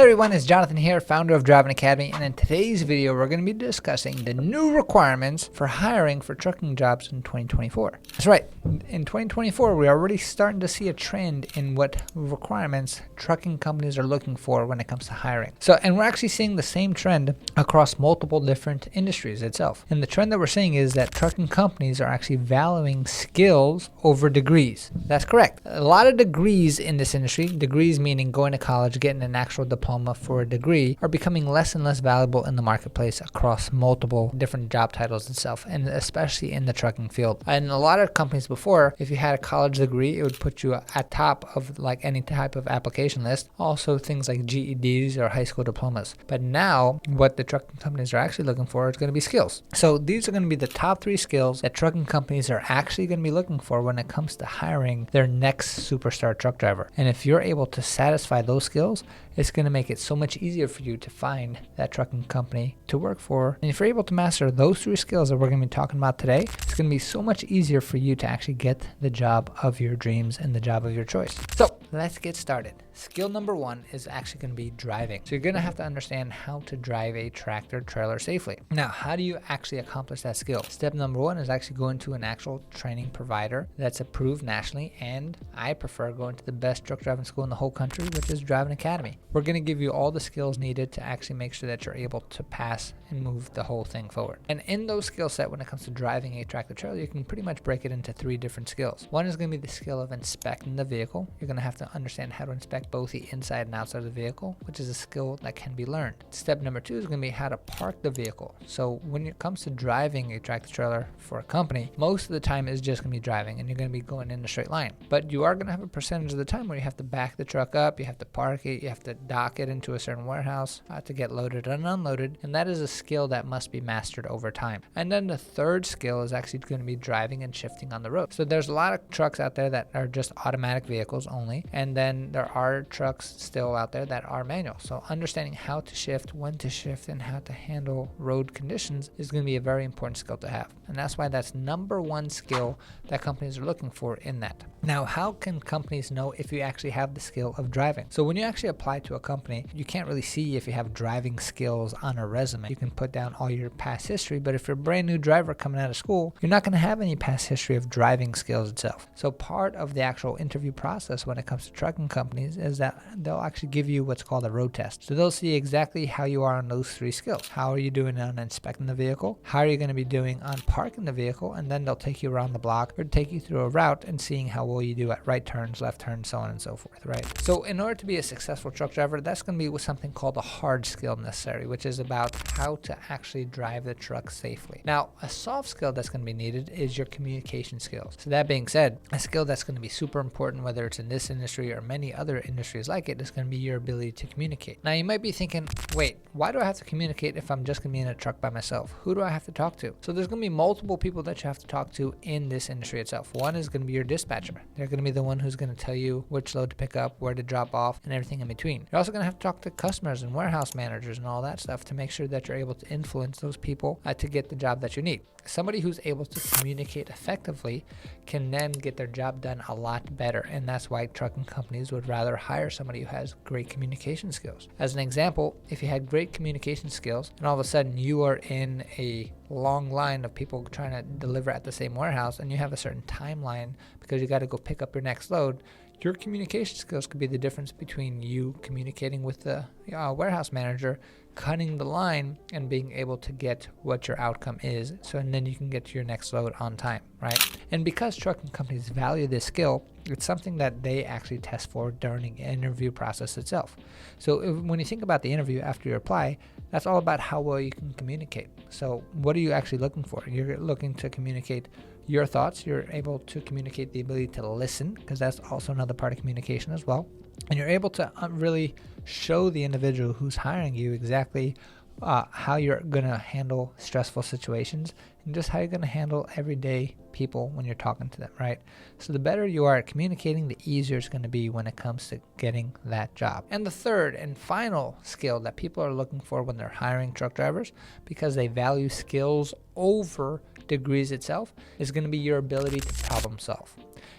Hello everyone, it's Jonathan here, founder of Driving Academy, and in today's video we're going to be discussing the new requirements for hiring for trucking jobs in 2024. That's right, in 2024 we're already starting to see a trend in what requirements trucking companies are looking for when it comes to hiring. And we're actually seeing the same trend across multiple different industries itself. And the trend that we're seeing is that trucking companies are actually valuing skills over degrees. That's correct. A lot of degrees in this industry, degrees meaning going to college, getting an actual diploma for a degree, are becoming less and less valuable in the marketplace across multiple different job titles itself, and especially in the trucking field. And a lot of companies before, if you had a college degree, it would put you at top of like any type of application list. Also things like GEDs or high school diplomas. But now what the trucking companies are actually looking for is going to be skills. So these are going to be the top 3 skills that trucking companies are actually going to be looking for when it comes to hiring their next superstar truck driver. And if you're able to satisfy those skills, it's going to make it so much easier for you to find that trucking company to work for. And if you're able to master those 3 skills that we're going to be talking about today, it's going to be so much easier for you to actually get the job of your dreams and the job of your choice. So let's get started. Skill number 1 is actually going to be driving. So you're going to have to understand how to drive a tractor trailer safely. Now, how do you actually accomplish that skill? Step number 1 is actually going to an actual training provider that's approved nationally, and I prefer going to the best truck driving school in the whole country, which is Driving Academy. We're going to give you all the skills needed to actually make sure that you're able to pass and move the whole thing forward. And in those skill set, when it comes to driving a tractor trailer, you can pretty much break it into 3 different skills. One is going to be the skill of inspecting the vehicle. You're going to have to understand how to inspect both the inside and outside of the vehicle, which is a skill that can be learned. Step number 2 is going to be how to park the vehicle. So when it comes to driving a tractor trailer for a company, most of the time is just going to be driving and you're going to be going in a straight line. But you are going to have a percentage of the time where you have to back the truck up, you have to park it, you have to dock it into a certain warehouse to get loaded and unloaded, and that is a skill that must be mastered over time. And then the 3rd skill is actually going to be driving and shifting on the road. So there's a lot of trucks out there that are just automatic vehicles only, and then there are trucks still out there that are manual. So understanding how to shift, when to shift, and how to handle road conditions is going to be a very important skill to have. And that's why that's number 1 skill that companies are looking for in that. Now, how can companies know if you actually have the skill of driving? So when you actually apply to a company, you can't really see if you have driving skills on a resume. You can put down all your past history, but if you're a brand new driver coming out of school, you're not going to have any past history of driving skills itself. So part of the actual interview process when it comes to trucking companies is that they'll actually give you what's called a road test. So they'll see exactly how you are on those 3 skills. How are you doing on inspecting the vehicle? How are you going to be doing on parking the vehicle? And then they'll take you around the block or take you through a route and seeing how well you do at right turns, left turns, so on and so forth, right? So in order to be a successful truck driver, that's going to be with something called a hard skill necessary, which is about how to actually drive the truck safely. Now, a soft skill that's going to be needed is your communication skills. So that being said, a skill that's going to be super important, whether it's in this industry or many other industries like it, is going to be your ability to communicate. Now, you might be thinking, wait, why do I have to communicate if I'm just going to be in a truck by myself? Who do I have to talk to? So there's going to be multiple people that you have to talk to in this industry itself. One is going to be your dispatcher. They're going to be the one who's going to tell you which load to pick up, where to drop off, and everything in between. You're also going to have to talk to customers and warehouse managers and all that stuff to make sure that you're able to influence those people to get the job that you need. Somebody who's able to communicate effectively can then get their job done a lot better, and that's why trucking companies would rather hire somebody who has great communication skills. As an example, if you had great communication skills and all of a sudden you are in a long line of people trying to deliver at the same warehouse and you have a certain timeline because you got to go pick up your next load, your communication skills could be the difference between you communicating with the warehouse manager, cutting the line, and being able to get what your outcome is. And then you can get to your next load on time, right? And because trucking companies value this skill, it's something that they actually test for during the interview process itself. So when you think about the interview after you apply, that's all about how well you can communicate. So what are you actually looking for? You're looking to communicate your thoughts. You're able to communicate the ability to listen, because that's also another part of communication as well. And you're able to really show the individual who's hiring you exactly how you're going to handle stressful situations and just how you're going to handle everyday people when you're talking to them, right? So the better you are at communicating, the easier it's going to be when it comes to getting that job. And the third and final skill that people are looking for when they're hiring truck drivers, because they value skills over degrees itself, is going to be your ability to problem solve.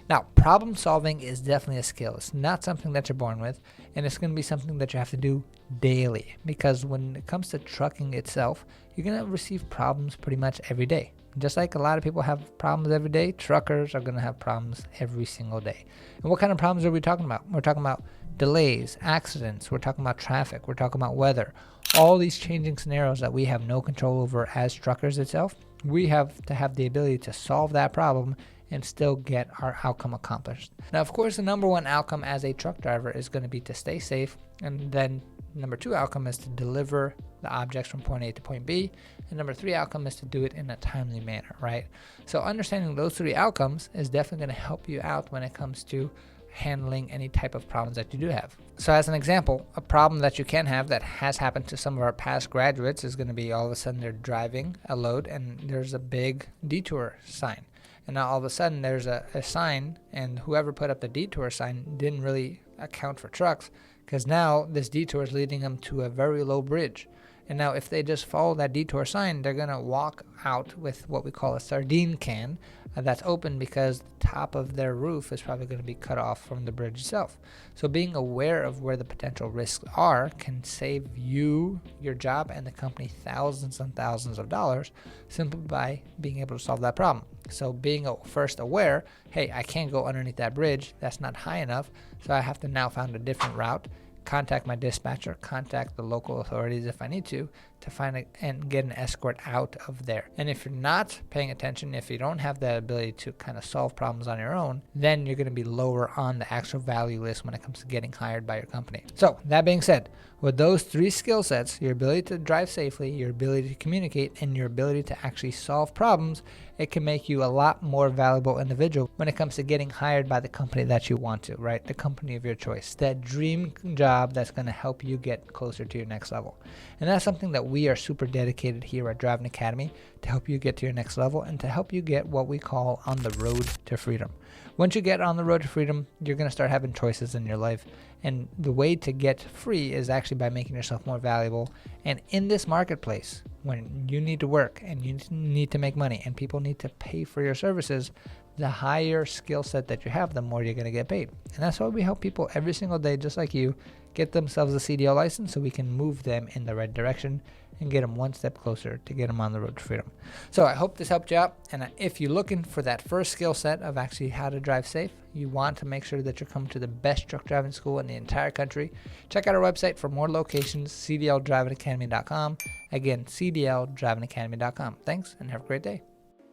Now, problem solving is definitely a skill. It's not something that you're born with, and it's going to be something that you have to do daily, because when it comes to trucking itself, you're going to receive problems pretty much every day. Just like a lot of people have problems every day, truckers are going to have problems every single day. And what kind of problems are we talking about? We're talking about delays, accidents, we're talking about traffic, we're talking about weather. All these changing scenarios that we have no control over as truckers itself, we have to have the ability to solve that problem and still get our outcome accomplished. Now, of course, the number one outcome as a truck driver is going to be to stay safe, and then number two outcome is to deliver the objects from point A to point B, and number three outcome is to do it in a timely manner, right? So understanding those three outcomes is definitely going to help you out when it comes to handling any type of problems that you do have. So as an example, a problem that you can have that has happened to some of our past graduates is going to be all of a sudden they're driving a load and there's a big detour sign. And now all of a sudden there's a sign, and whoever put up the detour sign didn't really account for trucks, because now this detour is leading them to a very low bridge. And now if they just follow that detour sign, they're going to walk out with what we call a sardine can that's open, because the top of their roof is probably going to be cut off from the bridge itself. So being aware of where the potential risks are can save you, your job, and the company thousands and thousands of dollars simply by being able to solve that problem. So being first aware, hey, I can't go underneath that bridge, that's not high enough, so I have to now find a different route, contact my dispatcher, contact the local authorities if I need to find and get an escort out of there. And if you're not paying attention, if you don't have that ability to kind of solve problems on your own, then you're going to be lower on the actual value list when it comes to getting hired by your company. So that being said, with those three skill sets, your ability to drive safely, your ability to communicate, and your ability to actually solve problems, it can make you a lot more valuable individual when it comes to getting hired by the company that you want to, right? The company of your choice, that dream job that's going to help you get closer to your next level. And that's something that we are super dedicated here at Driving Academy to help you get to your next level and to help you get what we call on the road to freedom. Once you get on the road to freedom, you're going to start having choices in your life. And the way to get free is actually by making yourself more valuable. And in this marketplace, when you need to work and you need to make money and people need to pay for your services, the higher skill set that you have, the more you're going to get paid. And that's why we help people every single day, just like you, get themselves a CDL license so we can move them in the right direction and get them one step closer to get them on the road to freedom. So I hope this helped you out. And if you're looking for that first skill set of actually how to drive safe, you want to make sure that you're coming to the best truck driving school in the entire country. Check out our website for more locations, cdldrivingacademy.com. Again, cdldrivingacademy.com. Thanks and have a great day.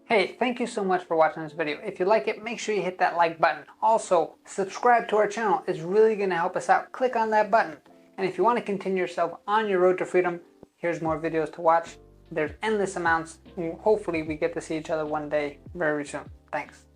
Hey, thank you so much for watching this video. If you like it, make sure you hit that like button. Also, subscribe to our channel. It's really going to help us out. Click on that button. And if you want to continue yourself on your road to freedom, here's more videos to watch. There's endless amounts. Hopefully we get to see each other one day very soon. Thanks.